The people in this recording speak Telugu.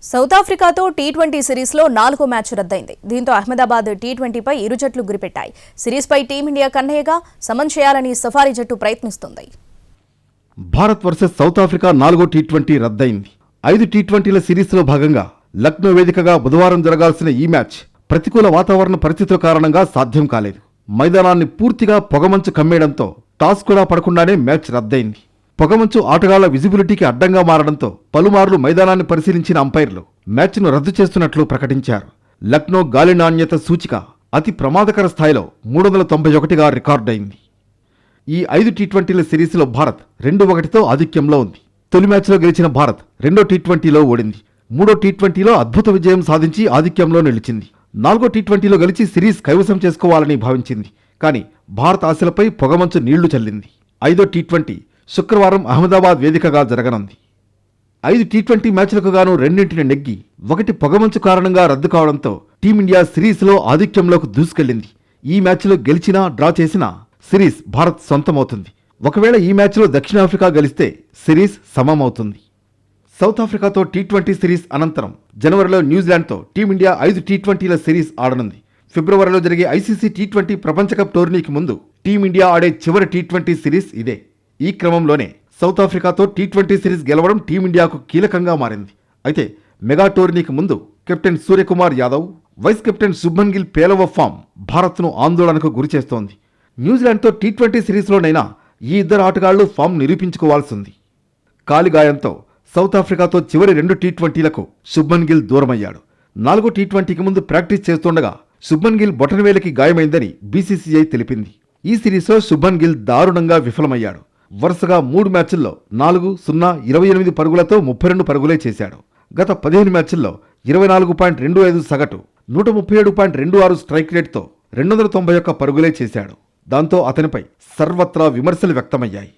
సౌత్ ఆఫ్రికాతో టీ20 సిరీస్లో 4వ మ్యాచ్ రద్దయింది. దీంతో అహ్మదాబాద్ టీ20పై ఇరు జట్లు గురిపెట్టాయి. సిరీస్పై టీమిండియా కన్నయ్యగా సమన్ చేయాలని సఫారీ జట్టు ప్రయత్నిస్తుంది. భారత్ వర్సెస్ సౌత్ ఆఫ్రికా 4వ టీ20 రద్దయింది. 5 టీ20ల సిరీస్లో భాగంగా లక్నో వేదికగా బుధవారం జరగాల్సిన ఈ మ్యాచ్ ప్రతికూల వాతావరణ పరిస్థితుల కారణంగా సాధ్యం కాలేదు. మైదానాన్ని పూర్తిగా పొగమంచు కమ్మేయడంతో టాస్ కూడా పడకుండానే మ్యాచ్ రద్దయింది. పొగమంచు ఆటగాళ్ల విజిబిలిటీకి అడ్డంగా మారడంతో పలుమార్లు మైదానాన్ని పరిశీలించిన అంపైర్లు మ్యాచ్ను రద్దు చేస్తున్నట్లు ప్రకటించారు. లక్నో గాలి నాణ్యత సూచిక అతి ప్రమాదకర స్థాయిలో 391గా రికార్డయింది. ఈ 5 టీ20ల సిరీస్లో భారత్ 2-1తో ఆధిక్యంలో ఉంది. తొలి మ్యాచ్లో గెలిచిన భారత్ రెండో టీ20లో ఓడింది. మూడో టీ20లో అద్భుత విజయం సాధించి ఆధిక్యంలో నిలిచింది. 4వ టీ20లో గెలిచి సిరీస్ కైవసం చేసుకోవాలని భావించింది. కానీ భారత్ ఆశలపై పొగమంచు నీళ్లు చల్లింది. 5వ టీ20 శుక్రవారం అహ్మదాబాద్ వేదికగా జరగనుంది. 5 టీ20 మ్యాచ్లకు గాను 2ంటిని నెగ్గి 1 పొగమంచు కారణంగా రద్దు కావడంతో టీమిండియా సిరీస్లో ఆధిక్యంలోకి దూసుకెళ్లింది. ఈ మ్యాచ్లో గెలిచినా డ్రా చేసినా సిరీస్ భారత్ సొంతమవుతుంది. ఒకవేళ ఈ మ్యాచ్లో దక్షిణాఫ్రికా గెలిస్తే సిరీస్ సమమవుతుంది. సౌత్ ఆఫ్రికాతో టీ20 సిరీస్ అనంతరం జనవరిలో న్యూజిలాండ్తో టీమిండియా 5 టీ20ల సిరీస్ ఆడనుంది. ఫిబ్రవరిలో జరిగే ఐసీసీ టీ20 ప్రపంచ కప్ టోర్నీకి ముందు టీమిండియా ఆడే చివరి టీ20 సిరీస్ ఇదే. ఈ క్రమంలోనే సౌత్ ఆఫ్రికాతో టీ20 సిరీస్ గెలవడం టీమిండియాకు కీలకంగా మారింది. అయితే మెగా టోర్నీకి ముందు captain Suryakumar Yadav, vice captain Shubman Gill పేలవ ఫామ్ భారత్ను ఆందోళనకు గురిచేస్తోంది. న్యూజిలాండ్తో టీ20 సిరీస్లోనైనా ఈ ఇద్దరు ఆటగాళ్లు ఫామ్ నిరూపించుకోవాల్సింది. కాలిగాయంతో సౌత్ ఆఫ్రికాతో చివరి 2 టీ20లకు శుభ్మన్ గిల్ దూరమయ్యాడు. 4వ టీ20కి ముందు ప్రాక్టీస్ చేస్తుండగా శుభ్మన్ గిల్ బొటనవేలికి గాయమైందని బీసీసీఐ తెలిపింది. ఈ సిరీస్లో శుభ్మన్ గిల్ దారుణంగా విఫలమయ్యాడు. వరుసగా 3 మ్యాచ్ల్లో 4, 0, 28 పరుగులతో 32 పరుగులే చేశాడు. గత 15 మ్యాచ్ల్లో 24.25 సగటు, 137.26 స్ట్రైక్ రేట్తో 291 పరుగులే చేశాడు. దాంతో అతనిపై సర్వత్రా విమర్శలు వ్యక్తమయ్యాయి.